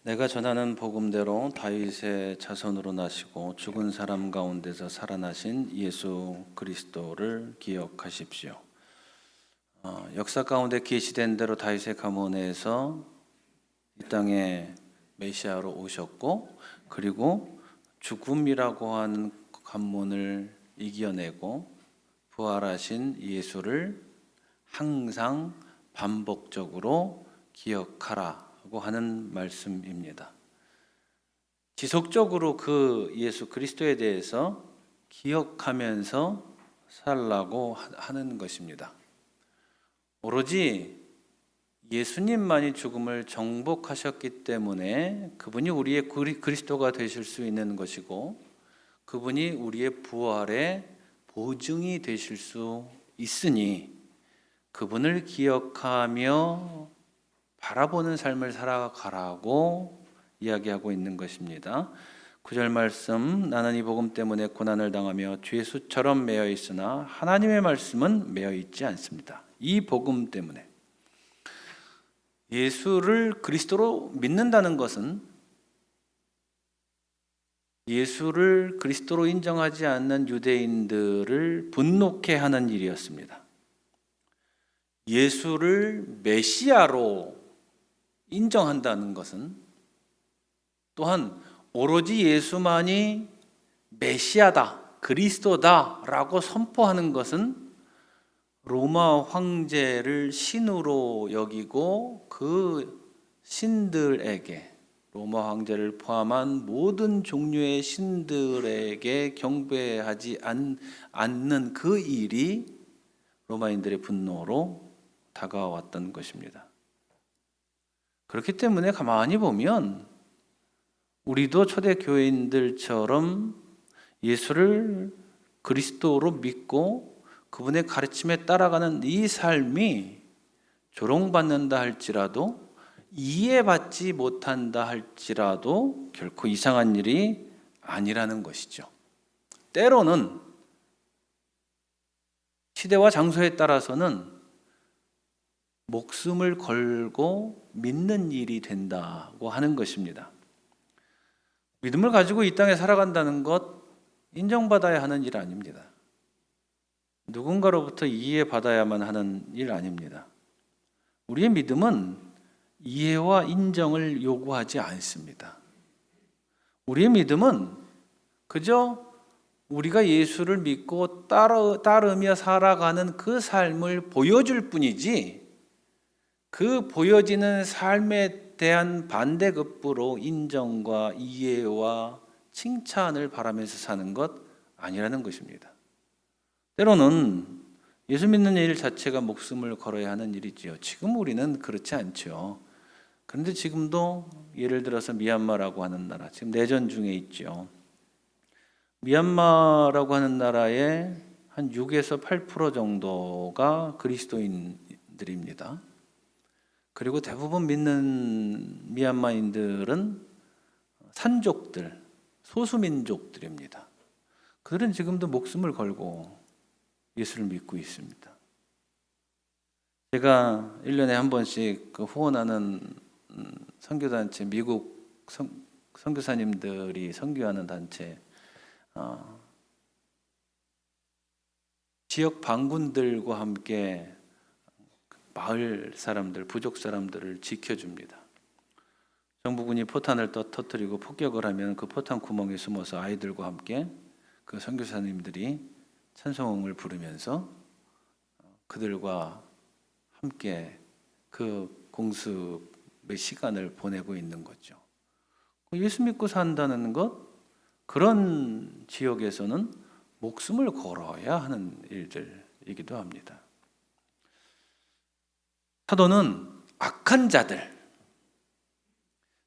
내가 전하는 복음대로 다윗의 자손으로 나시고 죽은 사람 가운데서 살아나신 예수 그리스도를 기억하십시오. 역사 가운데 계시된 대로 다윗의 가문에서 이 땅에 메시아로 오셨고, 그리고 죽음이라고 하는 관문을 이겨내고 부활하신 예수를 항상 반복적으로 기억하라고 하는 말씀입니다. 지속적으로 그 예수 그리스도에 대해서 기억하면서 살라고 하는 것입니다. 오로지 예수님만이 죽음을 정복하셨기 때문에 그분이 우리의 그리스도가 되실 수 있는 것이고, 그분이 우리의 부활의 보증이 되실 수 있으니 그분을 기억하며 바라보는 삶을 살아가라고 이야기하고 있는 것입니다. 9절 말씀, 나는 이 복음 때문에 고난을 당하며 죄수처럼 매여 있으나 하나님의 말씀은 매여 있지 않습니다. 이 복음 때문에. 예수를 그리스도로 믿는다는 것은 예수를 그리스도로 인정하지 않는 유대인들을 분노케 하는 일이었습니다. 예수를 메시아로 인정한다는 것은, 또한 오로지 예수만이 메시아다, 그리스도다라고 선포하는 것은 로마 황제를 신으로 여기고 그 신들에게, 로마 황제를 포함한 모든 종류의 신들에게 경배하지 않는 그 일이 로마인들의 분노로 다가왔던 것입니다. 그렇기 때문에 가만히 보면 우리도 초대교회인들처럼 예수를 그리스도로 믿고 그분의 가르침에 따라가는 이 삶이 조롱받는다 할지라도, 이해받지 못한다 할지라도 결코 이상한 일이 아니라는 것이죠. 때로는 시대와 장소에 따라서는 목숨을 걸고 믿는 일이 된다고 하는 것입니다. 믿음을 가지고 이 땅에 살아간다는 것, 인정받아야 하는 일 아닙니다. 누군가로부터 이해받아야만 하는 일 아닙니다. 우리의 믿음은 이해와 인정을 요구하지 않습니다. 우리의 믿음은 그저 우리가 예수를 믿고 따르며 살아가는 그 삶을 보여줄 뿐이지, 그 보여지는 삶에 대한 반대급부로 인정과 이해와 칭찬을 바라면서 사는 것 아니라는 것입니다. 때로는 예수 믿는 일 자체가 목숨을 걸어야 하는 일이지요. 지금 우리는 그렇지 않죠. 그런데 지금도 예를 들어서 미얀마라고 하는 나라, 지금 내전 중에 있죠. 미얀마라고 하는 나라의 한 6에서 8% 정도가 그리스도인들입니다. 그리고 대부분 믿는 미얀마인들은 산족들, 소수민족들입니다. 그들은 지금도 목숨을 걸고 예수를 믿고 있습니다. 제가 1년에 한 번씩 후원하는 선교단체, 미국 선교사님들이 선교하는 단체, 지역 반군들과 함께 마을 사람들, 부족 사람들을 지켜줍니다. 정부군이 포탄을 터뜨리고 폭격을 하면 그 포탄 구멍에 숨어서 아이들과 함께 그 선교사님들이 찬송을 부르면서 그들과 함께 그 공습의 시간을 보내고 있는 거죠. 예수 믿고 산다는 것, 그런 지역에서는 목숨을 걸어야 하는 일들이기도 합니다. 사도는 악한 자들,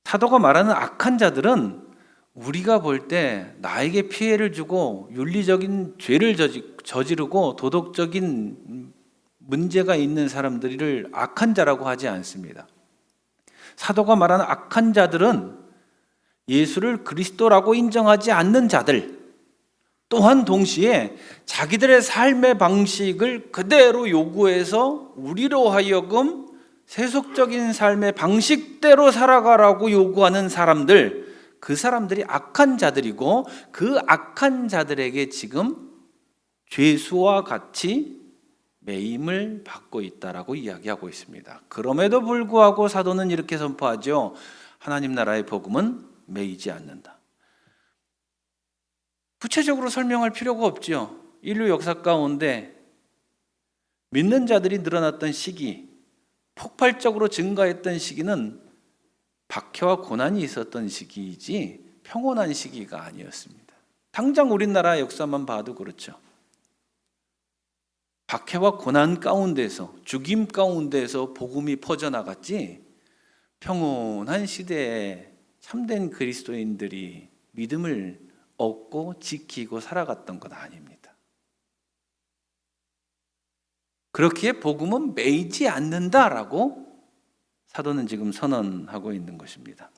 사도가 말하는 악한 자들은 우리가 볼 때 나에게 피해를 주고 윤리적인 죄를 저지르고 도덕적인 문제가 있는 사람들을 악한 자라고 하지 않습니다. 사도가 말하는 악한 자들은 예수를 그리스도라고 인정하지 않는 자들, 또한 동시에 자기들의 삶의 방식을 그대로 요구해서 우리로 하여금 세속적인 삶의 방식대로 살아가라고 요구하는 사람들, 그 사람들이 악한 자들이고 그 악한 자들에게 지금 죄수와 같이 매임을 받고 있다라고 이야기하고 있습니다. 그럼에도 불구하고 사도는 이렇게 선포하죠. 하나님 나라의 복음은 매이지 않는다. 구체적으로 설명할 필요가 없죠. 인류 역사 가운데 믿는 자들이 늘어났던 시기, 폭발적으로 증가했던 시기는 박해와 고난이 있었던 시기이지 평온한 시기가 아니었습니다. 당장 우리나라 역사만 봐도 그렇죠. 박해와 고난 가운데서, 죽임 가운데서 복음이 퍼져나갔지 평온한 시대에 참된 그리스도인들이 믿음을 얻고 지키고 살아갔던 건 아닙니다. 그렇기에 복음은 매이지 않는다라고 사도는 지금 선언하고 있는 것입니다.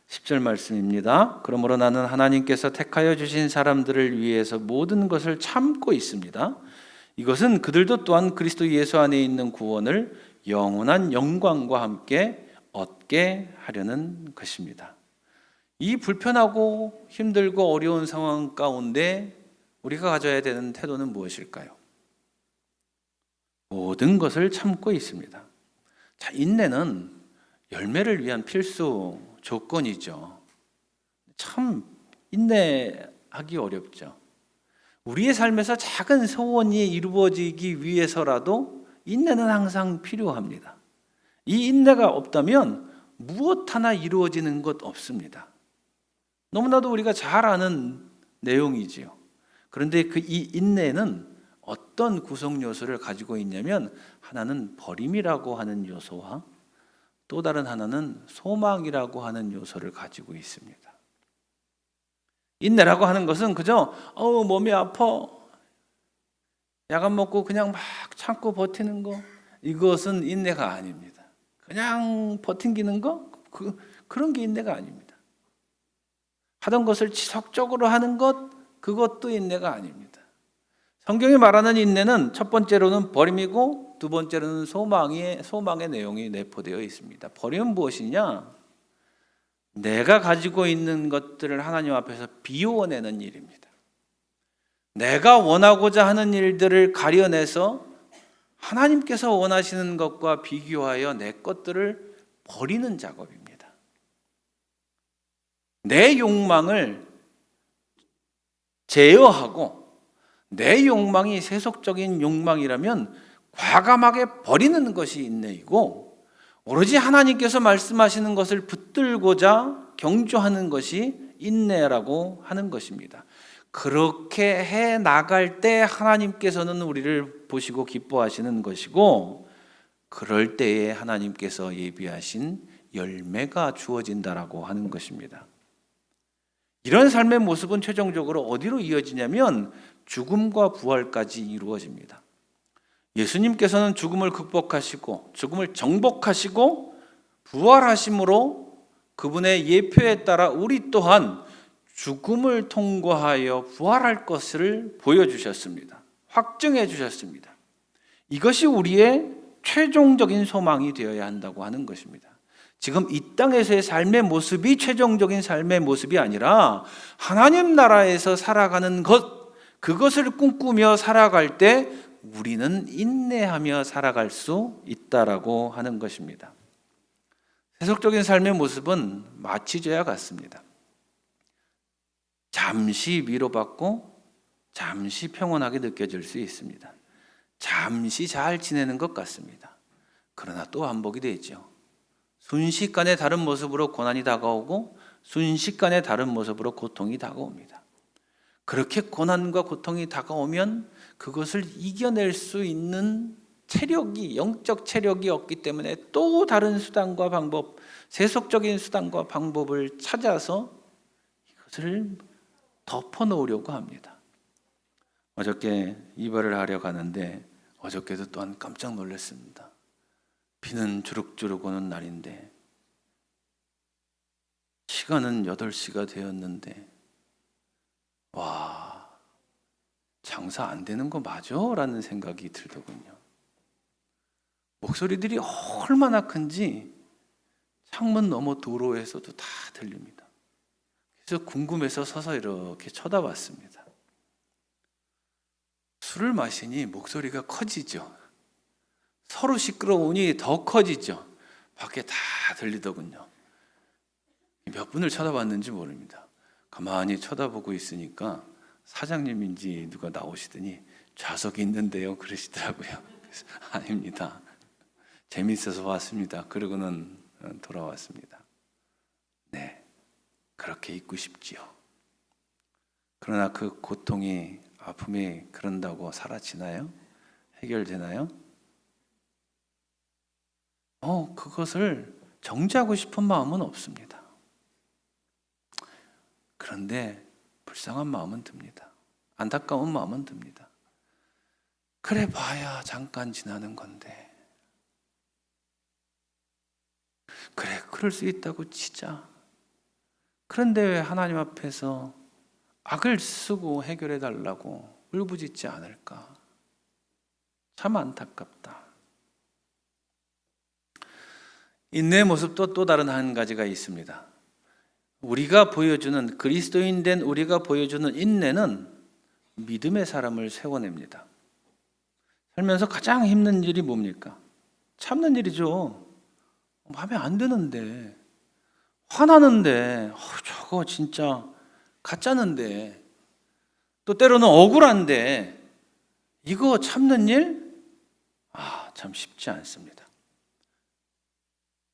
10절 말씀입니다. 그러므로 나는 하나님께서 택하여 주신 사람들을 위해서 모든 것을 참고 있습니다. 이것은 그들도 또한 그리스도 예수 안에 있는 구원을 영원한 영광과 함께 얻게 하려는 것입니다. 이 불편하고 힘들고 어려운 상황 가운데 우리가 가져야 되는 태도는 무엇일까요? 모든 것을 참고 있습니다. 자, 인내는 열매를 위한 필수 조건이죠. 참 인내하기 어렵죠. 우리의 삶에서 작은 소원이 이루어지기 위해서라도 인내는 항상 필요합니다. 이 인내가 없다면 무엇 하나 이루어지는 것 없습니다. 너무나도 우리가 잘 아는 내용이지요. 그런데 이 인내는 어떤 구성 요소를 가지고 있냐면 하나는 버림이라고 하는 요소와 또 다른 하나는 소망이라고 하는 요소를 가지고 있습니다. 인내라고 하는 것은 그저 몸이 아파 약안 먹고 그냥 막 참고 버티는 거, 이것은 인내가 아닙니다. 그냥 버팅기는 거, 그런 게 인내가 아닙니다. 하던 것을 지속적으로 하는 것, 그것도 인내가 아닙니다. 성경이 말하는 인내는 첫 번째로는 버림이고 두 번째로는 소망의 내용이 내포되어 있습니다. 버림은 무엇이냐? 내가 가지고 있는 것들을 하나님 앞에서 비워내는 일입니다. 내가 원하고자 하는 일들을 가려내서 하나님께서 원하시는 것과 비교하여 내 것들을 버리는 작업입니다. 내 욕망을 제어하고 내 욕망이 세속적인 욕망이라면 과감하게 버리는 것이 인내이고, 오로지 하나님께서 말씀하시는 것을 붙들고자 경주하는 것이 인내라고 하는 것입니다. 그렇게 해 나갈 때 하나님께서는 우리를 보시고 기뻐하시는 것이고, 그럴 때에 하나님께서 예비하신 열매가 주어진다라고 하는 것입니다. 이런 삶의 모습은 최종적으로 어디로 이어지냐면 죽음과 부활까지 이루어집니다. 예수님께서는 죽음을 극복하시고 죽음을 정복하시고 부활하심으로 그분의 예표에 따라 우리 또한 죽음을 통과하여 부활할 것을 보여주셨습니다. 확증해 주셨습니다. 이것이 우리의 최종적인 소망이 되어야 한다고 하는 것입니다. 지금 이 땅에서의 삶의 모습이 최종적인 삶의 모습이 아니라 하나님 나라에서 살아가는 것, 그것을 꿈꾸며 살아갈 때 우리는 인내하며 살아갈 수 있다라고 하는 것입니다. 세속적인 삶의 모습은 마취제와 같습니다. 잠시 위로받고 잠시 평온하게 느껴질 수 있습니다. 잠시 잘 지내는 것 같습니다. 그러나 또 반복이 되죠. 순식간에 다른 모습으로 고난이 다가오고 순식간에 다른 모습으로 고통이 다가옵니다. 그렇게 고난과 고통이 다가오면 그것을 이겨낼 수 있는 체력이, 영적 체력이 없기 때문에 또 다른 수단과 방법, 세속적인 수단과 방법을 찾아서 이것을 덮어놓으려고 합니다. 어저께 이발을 하러 가는데 어저께도 또한 깜짝 놀랐습니다. 비는 주룩주룩 오는 날인데 시간은 8시가 되었는데 와, 장사 안 되는 거 맞아? 라는 생각이 들더군요. 목소리들이 얼마나 큰지 창문 너머 도로에서도 다 들립니다. 그래서 궁금해서 서서 이렇게 쳐다봤습니다. 술을 마시니 목소리가 커지죠. 서로 시끄러우니 더 커지죠. 밖에 다 들리더군요. 몇 분을 쳐다봤는지 모릅니다. 가만히 쳐다보고 있으니까 사장님인지 누가 나오시더니 좌석이 있는데요 그러시더라고요. 그래서 아닙니다. 재밌어서 왔습니다. 그러고는 돌아왔습니다. 네, 그렇게 있고 싶지요. 그러나 그 고통이, 아픔이 그런다고 사라지나요? 해결되나요? 그것을 정지하고 싶은 마음은 없습니다. 그런데 불쌍한 마음은 듭니다. 안타까운 마음은 듭니다. 그래 봐야 잠깐 지나는 건데. 그래, 그럴 수 있다고 치자. 그런데 왜 하나님 앞에서 악을 쓰고 해결해 달라고 울부짖지 않을까? 참 안타깝다. 인내의 모습도 또 다른 한 가지가 있습니다. 우리가 보여주는, 그리스도인 된 우리가 보여주는 인내는 믿음의 사람을 세워냅니다. 살면서 가장 힘든 일이 뭡니까? 참는 일이죠. 마음에 안 드는데, 화나는데, 저거 진짜 가짜는데, 또 때로는 억울한데, 이거 참는 일? 참 쉽지 않습니다.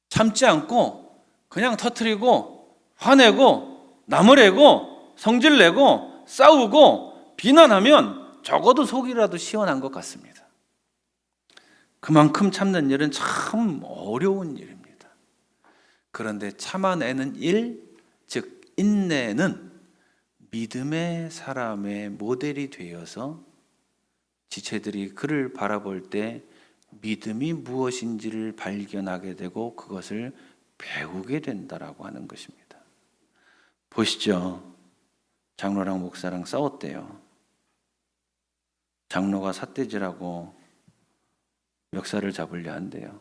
참지 않고 그냥 터뜨리고 화내고 나무래고 성질내고 싸우고 비난하면 적어도 속이라도 시원한 것 같습니다. 그만큼 참는 일은 참 어려운 일입니다. 그런데 참아내는 일, 즉 인내는 믿음의 사람의 모델이 되어서 지체들이 그를 바라볼 때 믿음이 무엇인지를 발견하게 되고 그것을 배우게 된다라고 하는 것입니다. 보시죠. 장로랑 목사랑 싸웠대요. 장로가 삿대질하고 멱살을 잡으려 한대요.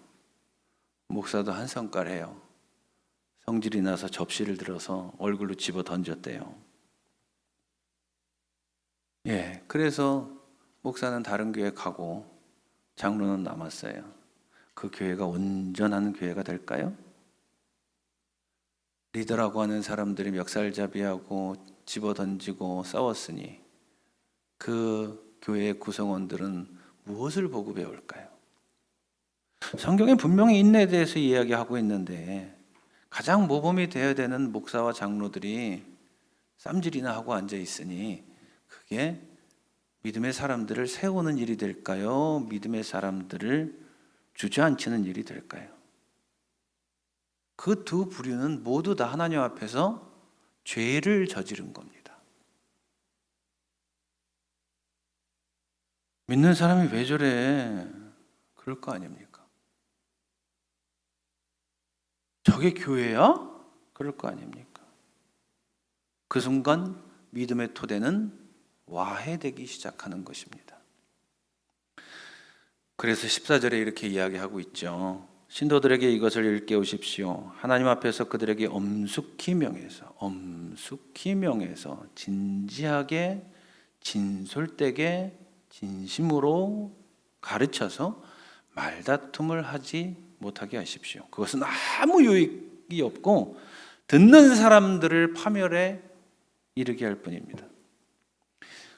목사도 한성깔해요. 성질이 나서 접시를 들어서 얼굴로 집어 던졌대요. 그래서 목사는 다른 교회 가고 장로는 남았어요. 그 교회가 온전한 교회가 될까요? 리더라고 하는 사람들이 멱살잡이하고 집어던지고 싸웠으니 그 교회의 구성원들은 무엇을 보고 배울까요? 성경에 분명히 인내에 대해서 이야기하고 있는데 가장 모범이 되어야 되는 목사와 장로들이 쌈질이나 하고 앉아 있으니 그게 믿음의 사람들을 세우는 일이 될까요? 믿음의 사람들을 주저앉히는 일이 될까요? 그 두 부류는 모두 다 하나님 앞에서 죄를 저지른 겁니다. 믿는 사람이 왜 저래? 그럴 거 아닙니까? 저게 교회야? 그럴 거 아닙니까? 그 순간 믿음의 토대는 와해되기 시작하는 것입니다. 그래서 14절에 이렇게 이야기하고 있죠. 신도들에게 이것을 일깨우십시오. 하나님 앞에서 그들에게 엄숙히 명해서 진지하게 진솔되게 진심으로 가르쳐서 말다툼을 하지 못하게 하십시오. 그것은 아무 유익이 없고 듣는 사람들을 파멸에 이르게 할 뿐입니다.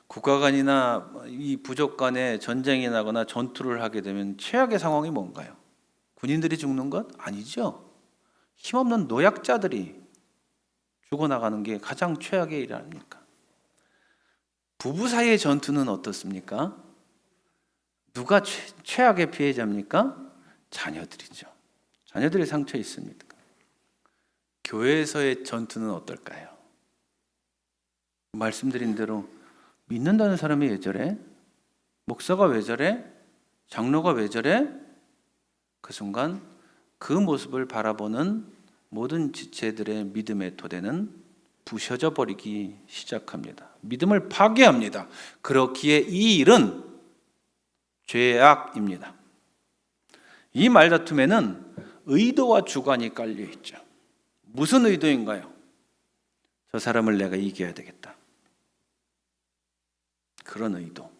국가 간이나 이 부족 간에 전쟁이 나거나 전투를 하게 되면 최악의 상황이 뭔가요? 군인들이 죽는 것? 아니죠. 힘없는 노약자들이 죽어나가는 게 가장 최악의 일 아닙니까? 부부 사이의 전투는 어떻습니까? 누가 최악의 피해자입니까? 자녀들이죠. 자녀들이 상처 있습니까? 교회에서의 전투는 어떨까요? 말씀드린 대로 믿는다는 사람이 왜 저래? 목사가 왜 저래? 장로가 왜 저래? 그 순간 그 모습을 바라보는 모든 지체들의 믿음의 토대는 부셔져 버리기 시작합니다. 믿음을 파괴합니다. 그렇기에 이 일은 죄악입니다. 이 말다툼에는 의도와 주관이 깔려 있죠. 무슨 의도인가요? 저 사람을 내가 이겨야 되겠다. 그런 의도.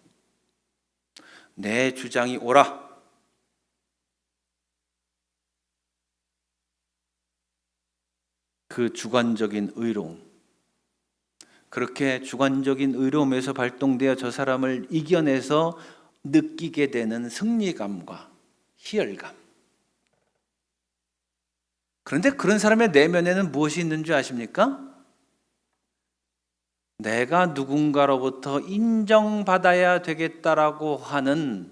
내 주장이 옳아. 그 주관적인 의로움. 그렇게 주관적인 의로움에서 발동되어 저 사람을 이겨내서 느끼게 되는 승리감과 희열감. 그런데 그런 사람의 내면에는 무엇이 있는 줄 아십니까? 내가 누군가로부터 인정받아야 되겠다라고 하는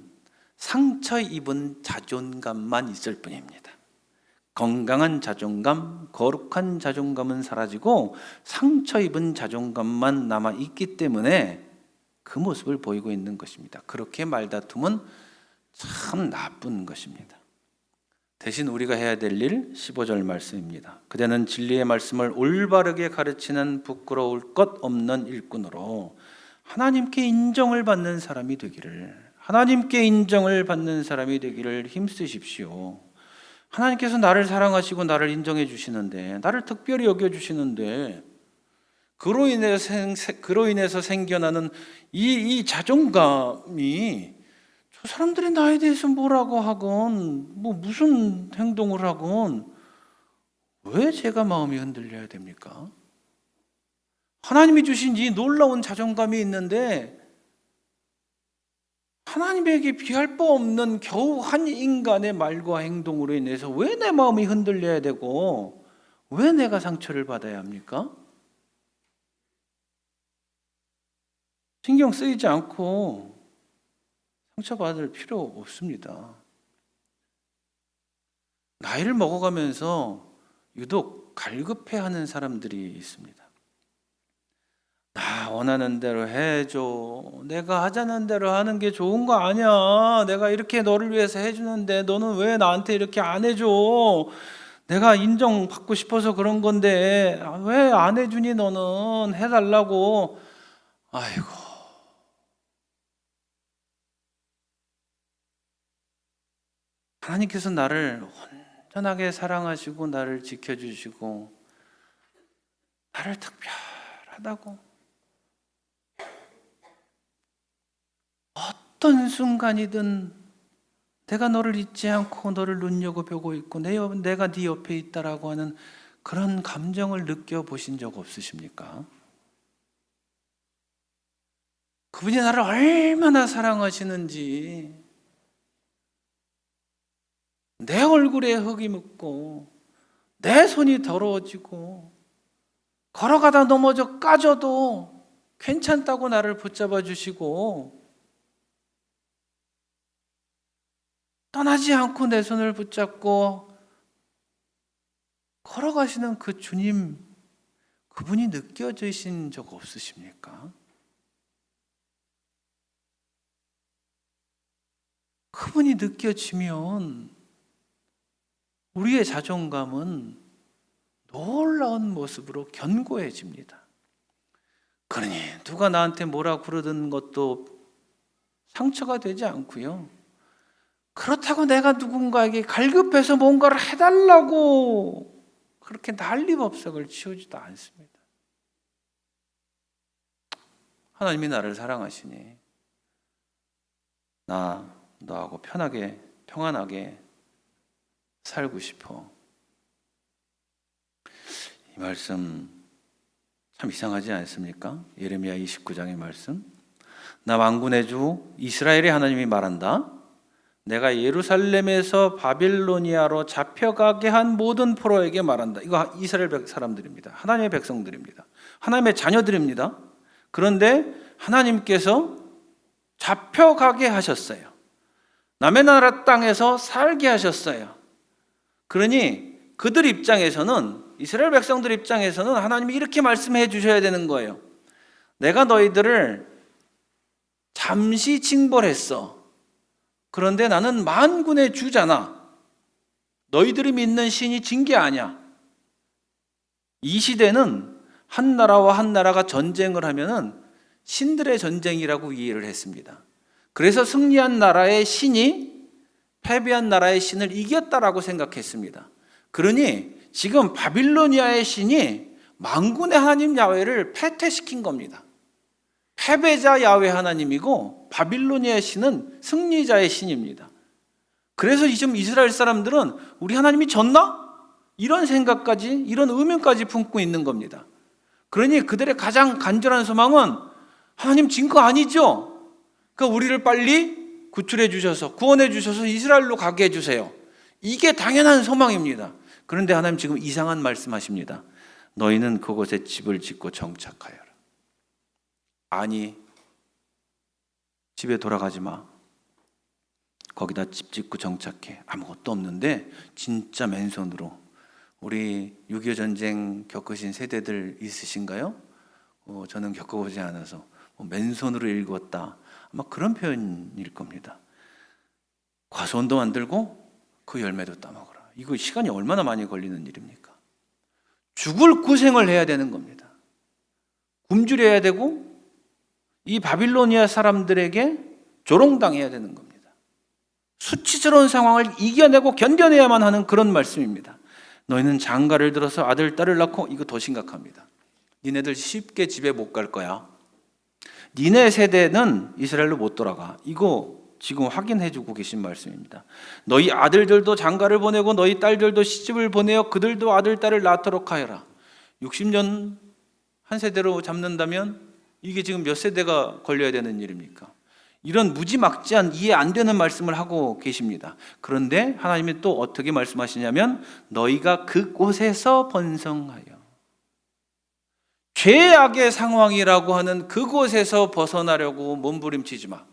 상처 입은 자존감만 있을 뿐입니다. 건강한 자존감, 거룩한 자존감은 사라지고 상처 입은 자존감만 남아 있기 때문에 그 모습을 보이고 있는 것입니다. 그렇게 말다툼은 참 나쁜 것입니다. 대신 우리가 해야 될 일 15절 말씀입니다. 그대는 진리의 말씀을 올바르게 가르치는 부끄러울 것 없는 일꾼으로 하나님께 인정을 받는 사람이 되기를, 하나님께 인정을 받는 사람이 되기를 힘쓰십시오. 하나님께서 나를 사랑하시고 나를 인정해 주시는데, 나를 특별히 여겨 주시는데, 그로 인해서 생겨나는 이 자존감이 저 사람들이 나에 대해서 뭐라고 하건 무슨 행동을 하건 왜 제가 마음이 흔들려야 됩니까? 하나님이 주신 이 놀라운 자존감이 있는데 하나님에게 비할 바 없는 겨우 한 인간의 말과 행동으로 인해서 왜 내 마음이 흔들려야 되고 왜 내가 상처를 받아야 합니까? 신경 쓰이지 않고 상처받을 필요 없습니다. 나이를 먹어가면서 유독 갈급해하는 사람들이 있습니다. 나 원하는 대로 해줘. 내가 하자는 대로 하는 게 좋은 거 아니야. 내가 이렇게 너를 위해서 해주는데 너는 왜 나한테 이렇게 안 해줘? 내가 인정받고 싶어서 그런 건데 왜 안 해주니? 너는 해달라고. 아이고, 하나님께서 나를 온전하게 사랑하시고 나를 지켜주시고 나를 특별하다고 어떤 순간이든 내가 너를 잊지 않고 너를 눈여겨보고 있고 내가 네 옆에 있다라고 하는 그런 감정을 느껴보신 적 없으십니까? 그분이 나를 얼마나 사랑하시는지, 내 얼굴에 흙이 묻고 내 손이 더러워지고 걸어가다 넘어져 까져도 괜찮다고 나를 붙잡아 주시고 떠나지 않고 내 손을 붙잡고 걸어가시는 그 주님, 그분이 느껴지신 적 없으십니까? 그분이 느껴지면 우리의 자존감은 놀라운 모습으로 견고해집니다. 그러니 누가 나한테 뭐라 그러던 것도 상처가 되지 않고요. 그렇다고 내가 누군가에게 갈급해서 뭔가를 해달라고 그렇게 난리법석을 치우지도 않습니다. 하나님이 나를 사랑하시니 나 너하고 편하게 평안하게 살고 싶어. 이 말씀 참 이상하지 않습니까? 예레미야 29장의 말씀. 나 만군의 주 이스라엘의 하나님이 말한다. 내가 예루살렘에서 바빌로니아로 잡혀가게 한 모든 포로에게 말한다. 이거 이스라엘 사람들입니다. 하나님의 백성들입니다. 하나님의 자녀들입니다. 그런데 하나님께서 잡혀가게 하셨어요. 남의 나라 땅에서 살게 하셨어요. 그러니 그들 입장에서는, 이스라엘 백성들 입장에서는 하나님이 이렇게 말씀해 주셔야 되는 거예요. 내가 너희들을 잠시 징벌했어. 그런데 나는 만군의 주잖아. 너희들이 믿는 신이 진 게 아니야. 이 시대는 한 나라와 한 나라가 전쟁을 하면은 신들의 전쟁이라고 이해를 했습니다. 그래서 승리한 나라의 신이 패배한 나라의 신을 이겼다라고 생각했습니다. 그러니 지금 바빌로니아의 신이 만군의 하나님 야훼를 패퇴시킨 겁니다. 패배자 야훼 하나님이고 바빌로니아의 신은 승리자의 신입니다. 그래서 지금 이스라엘 사람들은 우리 하나님이 졌나? 이런 생각까지, 이런 의문까지 품고 있는 겁니다. 그러니 그들의 가장 간절한 소망은 하나님 진 거 아니죠? 그러니까 우리를 빨리 구출해 주셔서, 구원해 주셔서 이스라엘로 가게 해 주세요. 이게 당연한 소망입니다. 그런데 하나님 지금 이상한 말씀하십니다. 너희는 그곳에 집을 짓고 정착하여라. 아니, 집에 돌아가지 마. 거기다 집 짓고 정착해. 아무것도 없는데 진짜 맨손으로. 우리 6.25 전쟁 겪으신 세대들 있으신가요? 저는 겪어보지 않아서 맨손으로 읽었다. 아마 그런 표현일 겁니다. 과수원도 만들고 그 열매도 따먹어라. 이거 시간이 얼마나 많이 걸리는 일입니까? 죽을 고생을 해야 되는 겁니다. 굶주려야 되고 이 바빌로니아 사람들에게 조롱당해야 되는 겁니다. 수치스러운 상황을 이겨내고 견뎌내야만 하는 그런 말씀입니다. 너희는 장가를 들어서 아들, 딸을 낳고, 이거 더 심각합니다. 니네들 쉽게 집에 못 갈 거야. 니네 세대는 이스라엘로 못 돌아가. 이거 지금 확인해 주고 계신 말씀입니다. 너희 아들들도 장가를 보내고 너희 딸들도 시집을 보내어 그들도 아들, 딸을 낳도록 하여라. 60년 한 세대로 잡는다면 이게 지금 몇 세대가 걸려야 되는 일입니까? 이런 무지막지한 이해 안 되는 말씀을 하고 계십니다. 그런데 하나님이 또 어떻게 말씀하시냐면 너희가 그곳에서 번성하여, 죄악의 상황이라고 하는 그곳에서 벗어나려고 몸부림치지 마.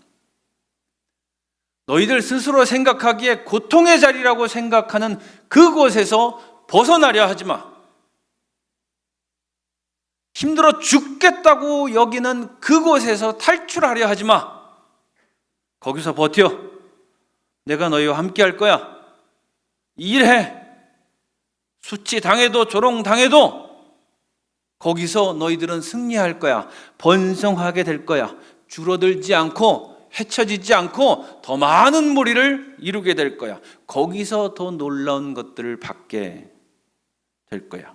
너희들 스스로 생각하기에 고통의 자리라고 생각하는 그곳에서 벗어나려 하지 마. 힘들어 죽겠다고 여기는 그곳에서 탈출하려 하지 마. 거기서 버텨. 내가 너희와 함께 할 거야. 일해. 수치 당해도 조롱 당해도 거기서 너희들은 승리할 거야. 번성하게 될 거야. 줄어들지 않고 헤쳐지지 않고 더 많은 무리를 이루게 될 거야. 거기서 더 놀라운 것들을 받게 될 거야.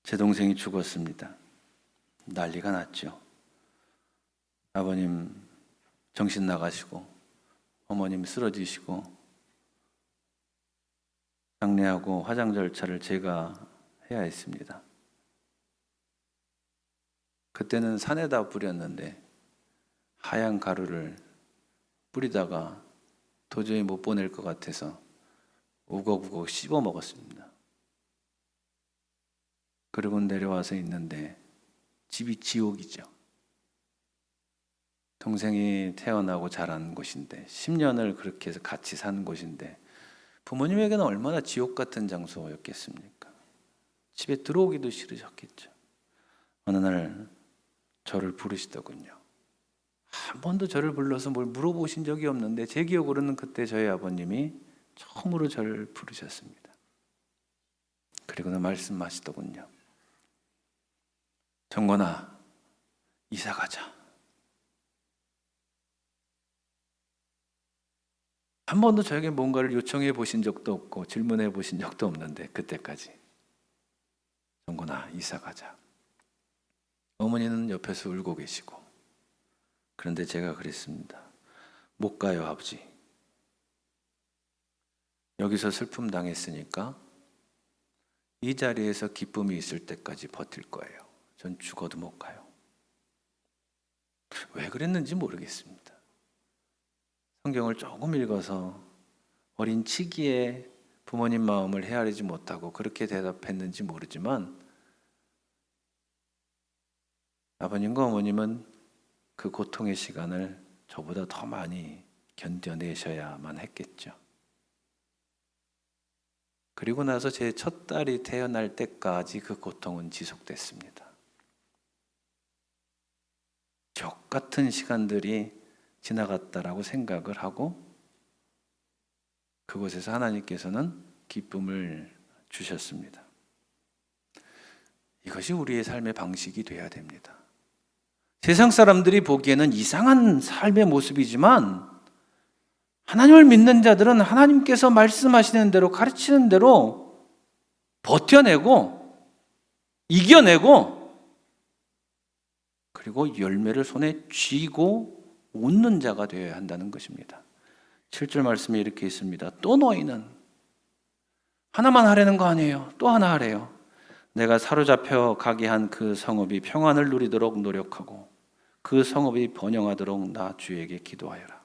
제 동생이 죽었습니다. 난리가 났죠. 아버님 정신 나가시고 어머님 쓰러지시고 장례하고 화장 절차를 제가 해야 했습니다. 그때는 산에다 뿌렸는데 하얀 가루를 뿌리다가 도저히 못 보낼 것 같아서 우걱우걱 씹어 먹었습니다. 그리고 내려와서 있는데 집이 지옥이죠. 동생이 태어나고 자란 곳인데 10년을 그렇게 해서 같이 산 곳인데 부모님에게는 얼마나 지옥 같은 장소였겠습니까? 집에 들어오기도 싫으셨겠죠. 어느 날 저를 부르시더군요. 한 번도 저를 불러서 뭘 물어보신 적이 없는데 제 기억으로는 그때 저희 아버님이 처음으로 저를 부르셨습니다. 그리고는 말씀하시더군요. 정권아, 이사 가자. 한 번도 저에게 뭔가를 요청해 보신 적도 없고 질문해 보신 적도 없는데 그때까지. 정권아, 이사 가자. 어머니는 옆에서 울고 계시고. 그런데 제가 그랬습니다. 못 가요, 아버지. 여기서 슬픔 당했으니까 이 자리에서 기쁨이 있을 때까지 버틸 거예요. 전 죽어도 못 가요. 왜 그랬는지 모르겠습니다. 성경을 조금 읽어서 어린 치기에 부모님 마음을 헤아리지 못하고 그렇게 대답했는지 모르지만 아버님과 어머님은 그 고통의 시간을 저보다 더 많이 견뎌내셔야만 했겠죠. 그리고 나서 제 첫 딸이 태어날 때까지 그 고통은 지속됐습니다. 족 같은 시간들이 지나갔다라고 생각을 하고 그곳에서 하나님께서는 기쁨을 주셨습니다. 이것이 우리의 삶의 방식이 되어야 됩니다. 세상 사람들이 보기에는 이상한 삶의 모습이지만 하나님을 믿는 자들은 하나님께서 말씀하시는 대로 가르치는 대로 버텨내고 이겨내고 그리고 열매를 손에 쥐고 웃는 자가 되어야 한다는 것입니다. 7절 말씀에 이렇게 있습니다. 또 너희는 하나만 하려는 거 아니에요. 또 하나 하래요. 내가 사로잡혀 가게 한 그 성읍이 평안을 누리도록 노력하고 그 성읍이 번영하도록 나 주에게 기도하여라.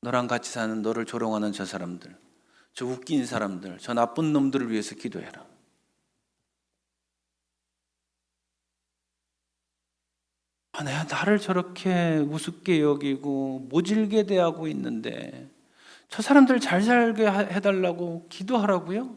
너랑 같이 사는 너를 조롱하는 저 사람들, 저 웃긴 사람들, 저 나쁜 놈들을 위해서 기도해라. 내가 나를 저렇게 우습게 여기고 모질게 대하고 있는데 저 사람들 잘 살게 해달라고 기도하라고요?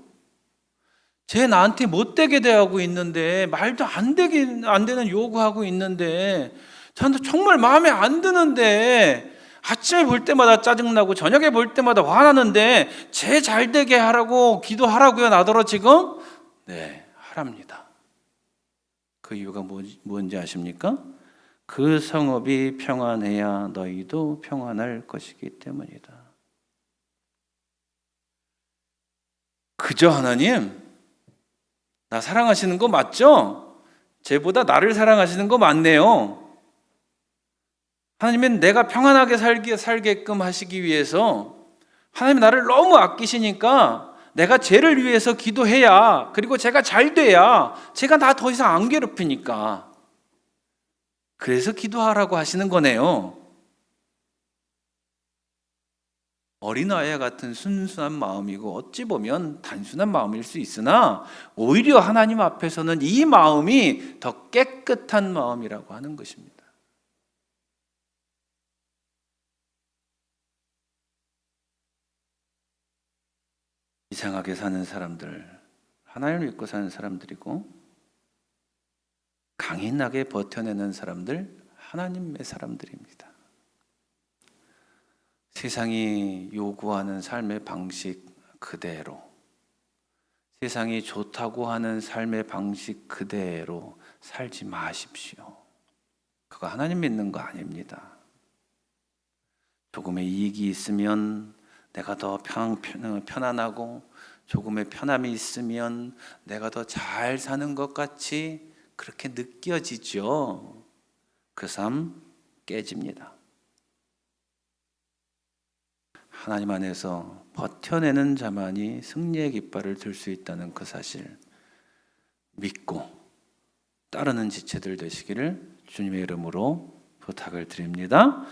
쟤 나한테 못되게 대하고 있는데 말도 안 되는 요구하고 있는데 저한테 정말 마음에 안 드는데 아침에 볼 때마다 짜증나고 저녁에 볼 때마다 화나는데 쟤 잘되게 하라고 기도하라고요, 나더러 지금? 네, 하랍니다. 그 이유가 뭔지 아십니까? 그 성읍이 평안해야 너희도 평안할 것이기 때문이다. 그저 하나님, 나 사랑하시는 거 맞죠? 쟤보다 나를 사랑하시는 거 맞네요. 하나님은 내가 평안하게 살게끔 하시기 위해서 하나님이 나를 너무 아끼시니까 내가 쟤를 위해서 기도해야, 그리고 제가 잘 돼야 제가 나 더 이상 안 괴롭히니까 그래서 기도하라고 하시는 거네요. 어린아이 같은 순수한 마음이고 어찌 보면 단순한 마음일 수 있으나 오히려 하나님 앞에서는 이 마음이 더 깨끗한 마음이라고 하는 것입니다. 이상하게 사는 사람들, 하나님을 믿고 사는 사람들이고 강인하게 버텨내는 사람들, 하나님의 사람들입니다. 세상이 요구하는 삶의 방식 그대로, 세상이 좋다고 하는 삶의 방식 그대로 살지 마십시오. 그거 하나님 믿는 거 아닙니다. 조금의 이익이 있으면 내가 더 편안하고 조금의 편함이 있으면 내가 더 잘 사는 것 같이 그렇게 느껴지죠. 그 삶 깨집니다. 하나님 안에서 버텨내는 자만이 승리의 깃발을 들 수 있다는 그 사실 믿고 따르는 지체들 되시기를 주님의 이름으로 부탁을 드립니다.